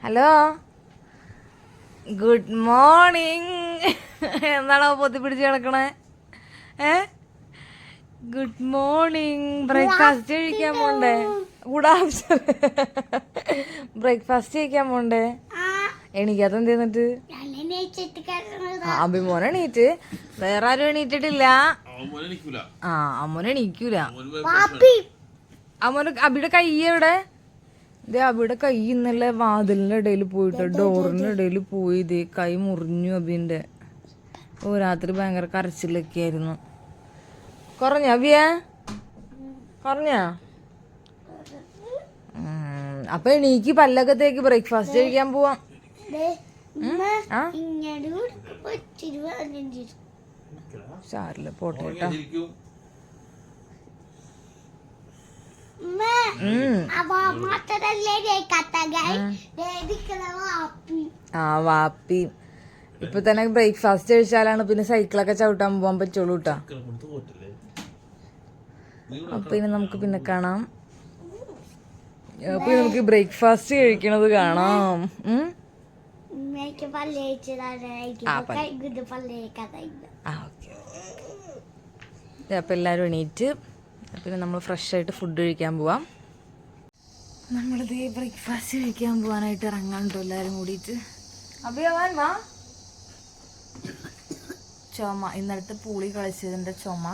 Hello, good morning. എന്താണോ പൊത്തി പിടിച്ച് കിടക്കണേ? Good morning. ബ്രേക്ക്ഫാസ്റ്റ് കഴിക്കാൻ പോണ്ടേ? Good after. ബ്രേക്ക്ഫാസ്റ്റ് കഴിക്കാൻ പോണ്ടേ? എണീക്കാത്ത എന്തെന്നിട്ട്? അഭിമോൻ എണീറ്റ്, വേറെ ആരും എണീറ്റിട്ടില്ല. അമ്മോൻ എണീക്കൂല. അമ്മോന് അബിയുടെ കൈ എവിടെ? ഇതേ അബിയുടെ കൈ ഇന്നലെ വാതിലിന്റെ ഇടയിൽ പോയിട്ട് ഡോറിന്റെ ഇടയിൽ പോയി ഇതേ കൈ മുറിഞ്ഞു അബിന്റെ. രാത്രി ഭയങ്കര കരച്ചിലൊക്കെ ആയിരുന്നു. കുറഞ്ഞ അബിയ? കുറഞ്ഞ? അപ്പൊ എണീക്ക്, പല്ലൊക്കെ തേക്ക്, ബ്രേക്ക്ഫാസ്റ്റ് കഴിക്കാൻ പോവാം. സാരില്ല, പോട്ടെ കേട്ടോ. വാപ്പി ഇപ്പൊ തന്നെ ബ്രേക്ക്ഫാസ്റ്റ് കഴിച്ചാലാണ് പിന്നെ സൈക്കിളൊക്കെ ചവിട്ടാൻ പോവാൻ പറ്റുള്ളൂ കേട്ടോ. അപ്പൊ ഇനി നമുക്ക് പിന്നെ കാണാം. അപ്പൊ നമുക്ക് ബ്രേക്ക്ഫാസ്റ്റ് കഴിക്കണത് കാണാം. അപ്പൊ എല്ലാരും എണീറ്റ് പിന്നെ നമ്മൾ ഫ്രഷ് ആയിട്ട് ഫുഡ് കഴിക്കാൻ പോവാം. നമ്മളിത് ബ്രേക്ക്ഫാസ്റ്റ് കഴിക്കാൻ പോവാനായിട്ട് ഇറങ്ങാണ്ടോ എല്ലാരും കൂടിയിട്ട്. അഭിയാവാൻ വാ. ചുമ, ഇന്നലത്തെ പൂളി കളിച്ചതിന്റെ ചുമ.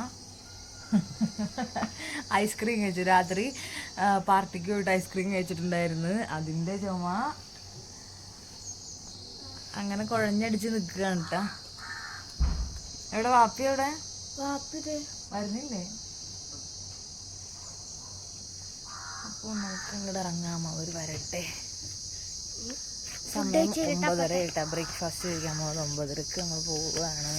ഐസ്ക്രീം കഴിച്ചു രാത്രി, പാർട്ടിക്ക് പോയിട്ട് ഐസ്ക്രീം കഴിച്ചിട്ടുണ്ടായിരുന്നു, അതിന്റെ ചുമ. അങ്ങനെ കുഴഞ്ഞടിച്ച് നിൽക്കുകയാണ് കേട്ടാ. എവിടെ വാപ്പി? എവിടെ വരുന്നില്ലേ? അപ്പോൾ നമുക്ക് ഇങ്ങോട്ട് ഇറങ്ങാം, അവർ വരട്ടെ. സമയം 9:30 കേട്ടാ. ബ്രേക്ക്ഫാസ്റ്റ് കഴിക്കാൻ പോകുന്നത് 9:30 നമ്മൾ പോവുകയാണ്.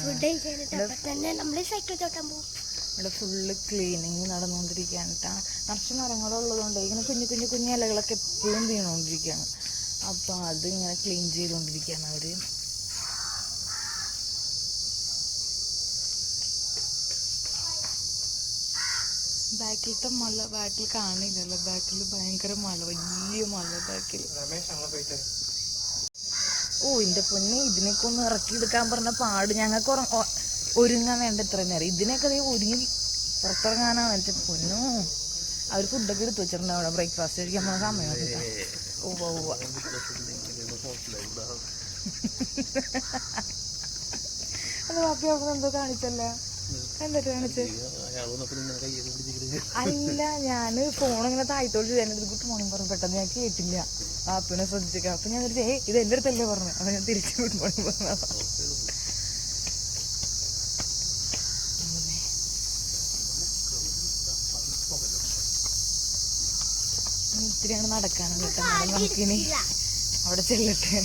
ഇവിടെ ഫുള്ള് ക്ലീനിങ് നടന്നുകൊണ്ടിരിക്കുകയാണ് കേട്ടാ. നിറച്ച് മരങ്ങളുള്ളതുകൊണ്ട് ഇങ്ങനെ കുഞ്ഞു കുഞ്ഞു കുഞ്ഞു ഇലകളൊക്കെ എപ്പോഴും വീണുകൊണ്ടിരിക്കുകയാണ്. അപ്പോൾ അതിങ്ങനെ ക്ലീൻ ചെയ്തുകൊണ്ടിരിക്കുകയാണ് അവർ. ബാക്കിലത്തെ മല ബാക്കിൽ കാണില്ലല്ലോ. ബാക്കിൽ ഭയങ്കര മല, വലിയ മല ബാക്കിൽ. എന്റെ പൊന്നെ, ഇതിനൊക്കെ ഒന്ന് ഇറക്കിയെടുക്കാൻ പറഞ്ഞ പാട്. ഞങ്ങൾക്ക് ഒരുങ്ങാൻ വേണ്ട ഇത്ര നേരം. ഇതിനൊക്കെ ഒരുങ്ങി പുറത്തിറങ്ങാനാണ് എൻ്റെ പൊന്നോ. അവർ ഫുഡൊക്കെ എടുത്തു വെച്ചിട്ടുണ്ട് അവിടെ. ബ്രേക്ക്ഫാസ്റ്റ് കഴിക്കാൻ പോകുന്ന സമയം. അത് ബാക്കി അവിടെ എന്തോ കാണിച്ചല്ല. എന്തൊക്കെ കാണിച്ച്? അല്ല, ഞാന് ഫോണിങ്ങനെ താഴ്ത്തോട്ട് ഞാനത് ഗുഡ് മോർണിംഗ് പറഞ്ഞു. പെട്ടെന്ന് ഞാൻ കേട്ടില്ല. പാപ്പിനെ ശ്രദ്ധിച്ചേക്കാം. അപ്പൊ ഞാൻ ഇത് എൻ്റെ അടുത്തല്ലേ പറഞ്ഞു. അപ്പൊ ഞാൻ തിരിച്ചു ഗുഡ് മോർണിംഗ് പറഞ്ഞ. ഇത്തിരിയാണ് നടക്കാനും കേട്ടോ. നമുക്കിനി അവിടെ ചെല്ലട്ടെ.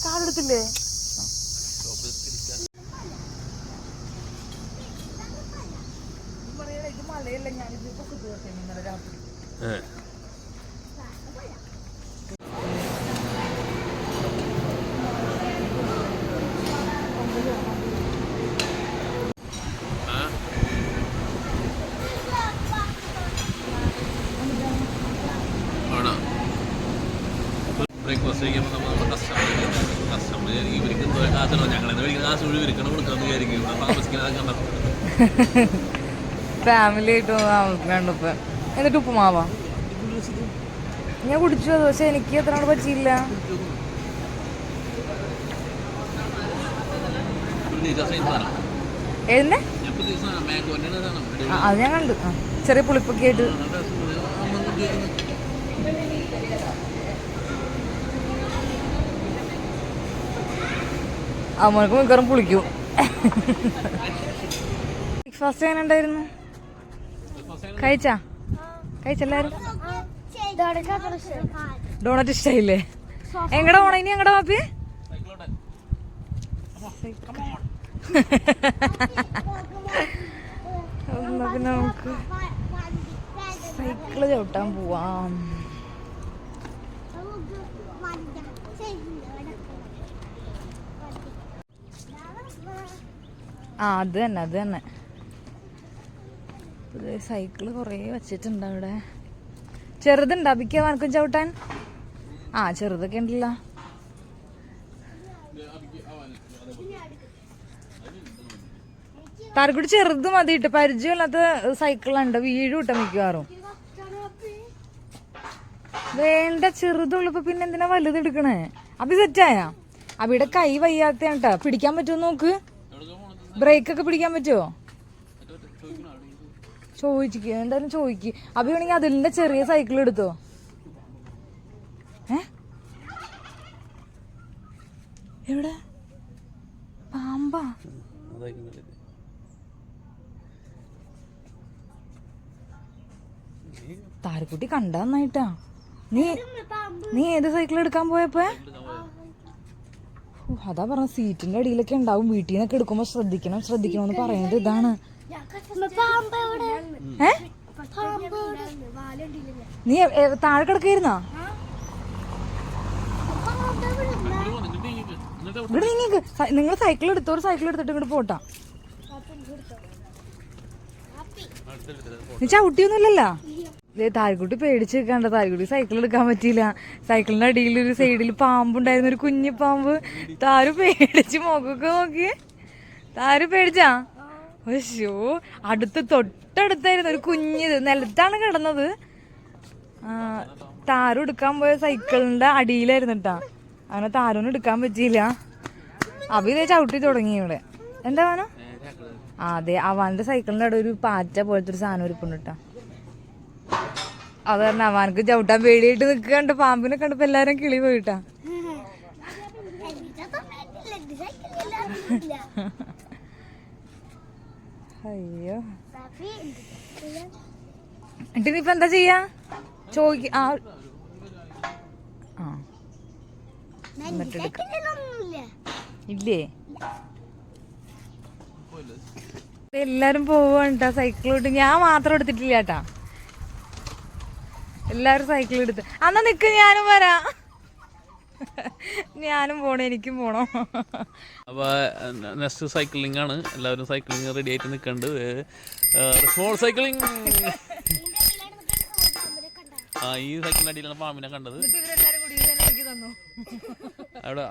കാടെടുത്തില്ലേ? ഇത് മലയല്ല, ഞാനിത് പൊക്കത്ത് പോട്ടെ ഇന്നലെ രാത്രി. ബ്രേക്ക്ഫാസ്റ്റ് കഴിക്കുമ്പോൾ നമ്മൾ കസ്റ്റമർ ഇവർക്ക് കാശണോ ഞങ്ങളെന്ന് മേടിക്കുന്ന കാശ് മുഴുവൻ ഇരിക്കണം കൊടുക്കാമെന്ന് വിചാരിക്കും. താമസിക്കാൻ ഫാമിലി ആയിട്ട് താമസിക്കാണ്ട്. ഇപ്പം എന്നിട്ട് ഉപ്പുമാവാ ഞാൻ കുടിച്ചു. അത് പക്ഷെ എനിക്ക് എത്ര നാൾ പറ്റിയില്ല. ഏതിന്റെ? അത് ഞാൻ കണ്ടു. ചെറിയ പുളിപ്പൊക്കെ ആയിട്ട്. അമ്മക്ക് മിക്കറും പുളിക്കും. ബ്രേക്ക്ഫാസ്റ്റ് എങ്ങനെ ഉണ്ടായിരുന്നു? കഴിച്ചെല്ലാരും? ഡോണറ്റ് ഇഷ്ടായില്ലേ? എങ്ങടാ പോണ ഇനി? എങ്ങടാ പാപ്പി? പിന്നെ നമുക്ക് സൈക്കിള് ചവിട്ടാൻ പോവാം. അത് തന്നെ. സൈക്കിള് കുറേ വച്ചിട്ടുണ്ട് അവിടെ. ചെറുതുണ്ട് അബിക്ക് വനക്കും ചവിട്ടാൻ. ആ ചെറുതൊക്കെ ഉണ്ടല്ലോ. താരക്കുട്ടി ചെറുത് മതി ഇട്ട്, പരിചയമില്ലാത്ത സൈക്കിളുണ്ട്, വീഴും ഇട്ട മിക്കവാറും. വേണ്ട, ചെറുതുള്ളപ്പോ പിന്നെ എന്തിനാ വലുത് എടുക്കണേ? അഭി സെറ്റായ? അഭിയുടെ കൈ വയ്യാത്ത പിടിക്കാൻ പറ്റുമോ നോക്ക്, ബ്രേക്ക് ഒക്കെ പിടിക്കാൻ പറ്റുമോ ചോദിക്ക്, എന്തായാലും ചോദിക്ക്. അഭി വേണമെങ്കിൽ അതിലിന്റെ ചെറിയ സൈക്കിൾ എടുത്തോ. എവിടെ പാമ്പാ? താരക്കുട്ടി കണ്ടാ നന്നായിട്ടാ. നീ ഏത് സൈക്കിൾ എടുക്കാൻ പോയപ്പോ? അതാ പറഞ്ഞ സീറ്റിന്റെ അടിയിലൊക്കെ ഉണ്ടാവും, വീട്ടിൽ നിന്നൊക്കെ എടുക്കുമ്പോ ശ്രദ്ധിക്കണം ശ്രദ്ധിക്കണമെന്ന് പറയുന്നത് ഇതാണ്. നീ താഴെ കിടക്കായിരുന്നോ? ഇവിടെ നീങ്ങക്ക്, നിങ്ങൾ സൈക്കിൾ എടുത്തോ, ഒരു സൈക്കിൾ എടുത്തിട്ട് ഇങ്ങോട്ട് പോട്ടാ. നീ ചവിട്ടിയൊന്നുമില്ലല്ലോ. താരക്കുട്ടി പേടിച്ച് നിൽക്കണ്ട, താരക്കുട്ടി സൈക്കിൾ എടുക്കാൻ പറ്റിയില്ല. സൈക്കിളിന്റെ അടിയിൽ ഒരു സൈഡിൽ പാമ്പുണ്ടായിരുന്നു, ഒരു കുഞ്ഞു പാമ്പ്. താരു പേടിച്ച് മുഖമൊക്കെ നോക്കി. താരു പേടിച്ചാ? അയ്യോ, തൊട്ടടുത്തായിരുന്നു ഒരു കുഞ്ഞിത്, നിലത്താണ് കിടന്നത്. താരു എടുക്കാൻ പോയ സൈക്കിളിന്റെ അടിയിലായിരുന്നു കേട്ടാ. അങ്ങനെ താരൊന്നും എടുക്കാൻ പറ്റിയില്ല. ഇതേ ചവിട്ടി തുടങ്ങി ഇവിടെ. എന്താ വേണം? അതെ, അവന്റെ സൈക്കിളിന്റെ അവിടെ ഒരു പാറ്റ പോലത്തെ ഒരു സാധനം ഇരിപ്പുണ്ട് കേട്ടാ. അത് കാരണം അവനക്ക് ചവിട്ടാൻ പേടിയായിട്ട് നിൽക്കണ്ട്. പാമ്പിനെ കണ്ടപ്പോ എല്ലാരും കിളി പോയിട്ടാ. അയ്യോ, എന്നിട്ട് ഇപ്പൊ എന്താ ചെയ്യാ? ചോദിക്ക. ഇല്ലേ? എല്ലാരും പോവാണ്ടാ സൈക്കിളോട്ട്. ഞാൻ മാത്രം എടുത്തിട്ടില്ല കേട്ടാ, എല്ലാരും സൈക്കിൾ എടുത്ത്. അന്നാ നിക്ക്, ഞാനും വരാം. ഞാനും പോണം, എനിക്കും പോണം. അപ്പൊ നെക്സ്റ്റ് സൈക്ലിംഗ് ആണ്. എല്ലാവരും സൈക്ലിംഗ് റെഡി ആയിട്ട് നിൽക്കുന്നുണ്ട്. Small cycling. ഈ സൈക്കിളിന്റെ അടിയിലാണ് പാമ്പിനെ കണ്ടത്. അവിടെ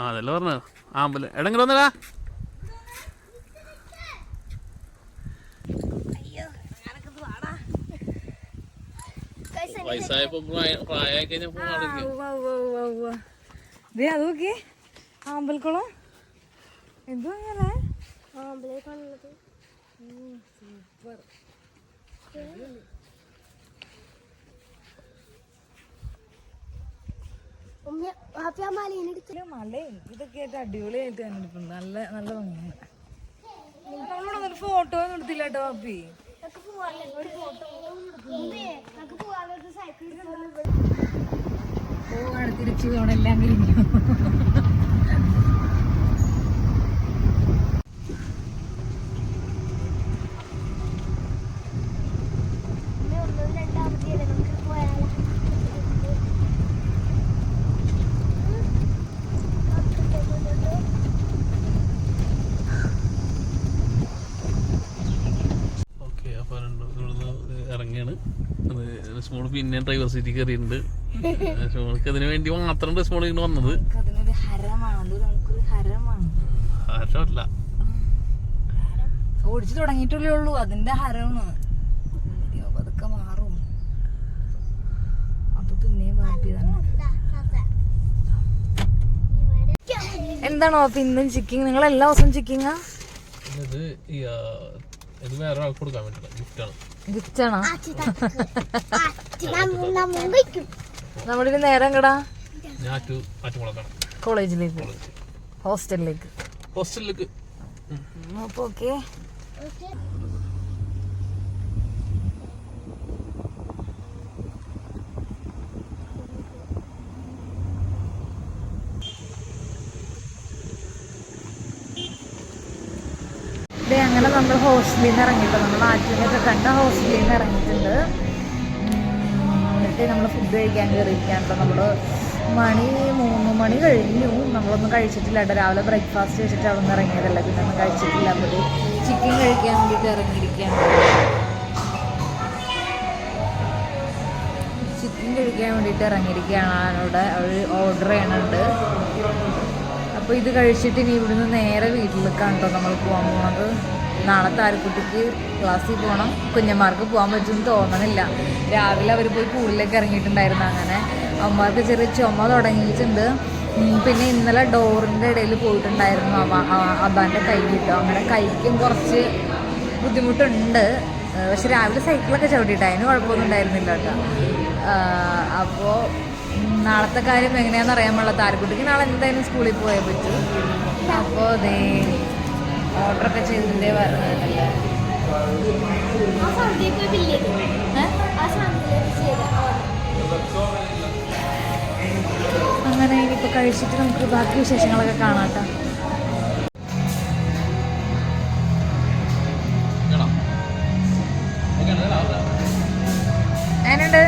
അതല്ല പറഞ്ഞ ആമ്പല് എടെങ്കിലും വന്നടാ. വയസ്സായപ്പോ പ്രായമായി കഴിഞ്ഞപ്പോ അതൊക്കെ ആമ്പൽക്കുളം എന്തോ സൂപ്പർ. മലയും ഇതൊക്കെ ആയിട്ട് അടിപൊളിയായിട്ട് തന്നെ എടുക്കുന്നു. നല്ല നല്ല ഭംഗിയാണ്. നമ്മളോട് ഫോട്ടോ ഒന്നും എടുത്തില്ല കേട്ടോ പാപ്പി. പോവാണ്, തിരിച്ചു പോകണം, എല്ലാം കഴിഞ്ഞു. ഇറങ്ങിയാണ്. സ്മോൾ പിന്നെ ഡ്രൈവർ സീറ്റിൽ കയറിയിട്ടുണ്ട്. സ്മോൾക്ക് അതിന് വേണ്ടി മാത്രം സ്മോൾ ഇങ്ങനെ വന്നത്. ഹരമല്ല, ഓടിച്ചു തുടങ്ങിയിട്ടല്ലേ ഉള്ളൂ, അതിന്റെ ഹരമാണ്. അതൊക്കെ മാറും. അപ്പൊ പിന്നെയും എന്താണോ അപ്പൊ ഇന്നും ചിക്കിങ്? നിങ്ങൾ എല്ലാ ദിവസവും ചിക്കിങ്ങാ? ഇത് വേറെ ആൾക്ക് കൊടുക്കാൻ വേണ്ടിയില്ല, ഗിഫ്റ്റാണ്. ഗിഫ്റ്റാണോ? നമ്മളിന് നേരം കടാ കോളേജിലേക്ക്, ഹോസ്റ്റലിലേക്ക്. അപ്പൊ ഓക്കെ. അങ്ങനെ നമ്മൾ ഹോസ്റ്റലിൽ നിന്ന് ഇറങ്ങിയിട്ട്, നമ്മൾ ആറ്റിനൊക്കെ കണ്ട ഹോസ്റ്റലിൽ നിന്ന് ഇറങ്ങിയിട്ടുണ്ട്. നമ്മൾ ഫുഡ് കഴിക്കാൻ കയറിയിരിക്കുകയാണ്. നമ്മൾ മണി 3 മണി കഴിഞ്ഞു. നമ്മളൊന്നും കഴിച്ചിട്ടില്ല കേട്ടോ. രാവിലെ ബ്രേക്ക്ഫാസ്റ്റ് കഴിച്ചിട്ട് അവിടെ നിന്ന് ഇറങ്ങിയതല്ല, പിന്നെ ഒന്നും കഴിച്ചിട്ടില്ല. അപ്പോൾ ചിക്കൻ കഴിക്കാൻ വേണ്ടിയിട്ട് ഇറങ്ങിയിരിക്കുകയാണ്. ചിക്കൻ കഴിക്കാൻ വേണ്ടിയിട്ട് ഇറങ്ങിയിരിക്കുകയാണ്. അവിടെ അവർ ഓർഡർ ചെയ്യണുണ്ട്. അപ്പോൾ ഇത് കഴിച്ചിട്ട് ഇനി ഇവിടുന്ന് നേരെ വീട്ടിലേക്കാണ് കേട്ടോ നമ്മൾ പോകാൻ പോകുന്നത്. നാളെ താരക്കുട്ടിക്ക് ക്ലാസ്സിൽ പോകണം. കുഞ്ഞന്മാർക്ക് പോകാൻ പറ്റുമെന്ന് തോന്നണില്ല. രാവിലെ അവർ പോയി പൂളിലേക്ക് ഇറങ്ങിയിട്ടുണ്ടായിരുന്നു. അങ്ങനെ അമ്മമാർക്ക് ചെറിയ ചുമ തുടങ്ങിയിട്ടുണ്ട്. പിന്നെ ഇന്നലെ ഡോറിൻ്റെ ഇടയിൽ പോയിട്ടുണ്ടായിരുന്നു അബാൻ്റെ കൈ കിട്ടും. അങ്ങനെ കൈക്കും കുറച്ച് ബുദ്ധിമുട്ടുണ്ട്. പക്ഷെ രാവിലെ സൈക്കിളൊക്കെ ചവിട്ടിയിട്ട് അതിന് കുഴപ്പമൊന്നും ഉണ്ടായിരുന്നില്ല കേട്ടോ. അപ്പോൾ നാളത്തെ കാര്യം എങ്ങനെയാണെന്ന് അറിയാൻ പാടില്ല. താരക്കുട്ടിക്ക് നാളെ എന്തായാലും സ്കൂളിൽ പോയേ പറ്റൂ. അപ്പോൾ അതേ ഓർഡറൊക്കെ ചെയ്തിട്ടേ പറഞ്ഞിട്ടില്ല. അങ്ങനെ ഇനിയിപ്പോൾ കഴിച്ചിട്ട് നമുക്ക് ബാക്കി വിശേഷങ്ങളൊക്കെ കാണാം കേട്ടോ. എങ്ങനെയുണ്ട്?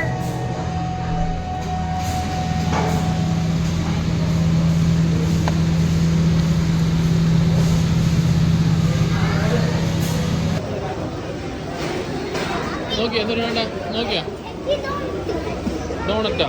നോക്കിയാ എന്തൊരു വേണ്ട നോക്കിയാ ഡോണറ്റാ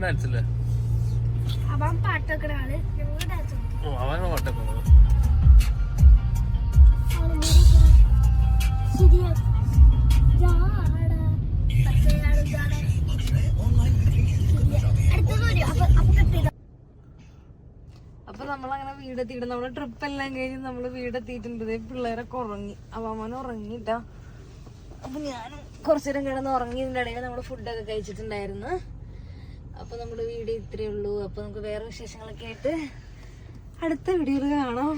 ഡാൻസില്ലേ അവൻ പാട്ടൊക്കെ ആള് ഞങ്ങൾ ഡാൻസ് അവനാണ് പാട്ടൊക്കെ അപ്പൊ നമ്മളങ്ങനെ വീടെത്തിയിട്ട് നമ്മള് ട്രിപ്പ് എല്ലാം കഴിഞ്ഞ് നമ്മള് വീടെത്തിയിട്ടുണ്ട്. പിള്ളേരൊക്കെ ഉറങ്ങി. അവൻ ഉറങ്ങിട്ടാ. അപ്പൊ ഞാനും കുറച്ചേരം കിടന്ന് ഉറങ്ങിയതിന്റെ ഇടയിൽ നമ്മള് ഫുഡൊക്കെ കഴിച്ചിട്ടുണ്ടായിരുന്നു. അപ്പൊ നമ്മുടെ വീഡിയോ ഇത്രയേ ഉള്ളൂ. അപ്പൊ നമുക്ക് വേറെ വിശേഷങ്ങളൊക്കെ ആയിട്ട് അടുത്ത വീഡിയോയിൽ കാണാം.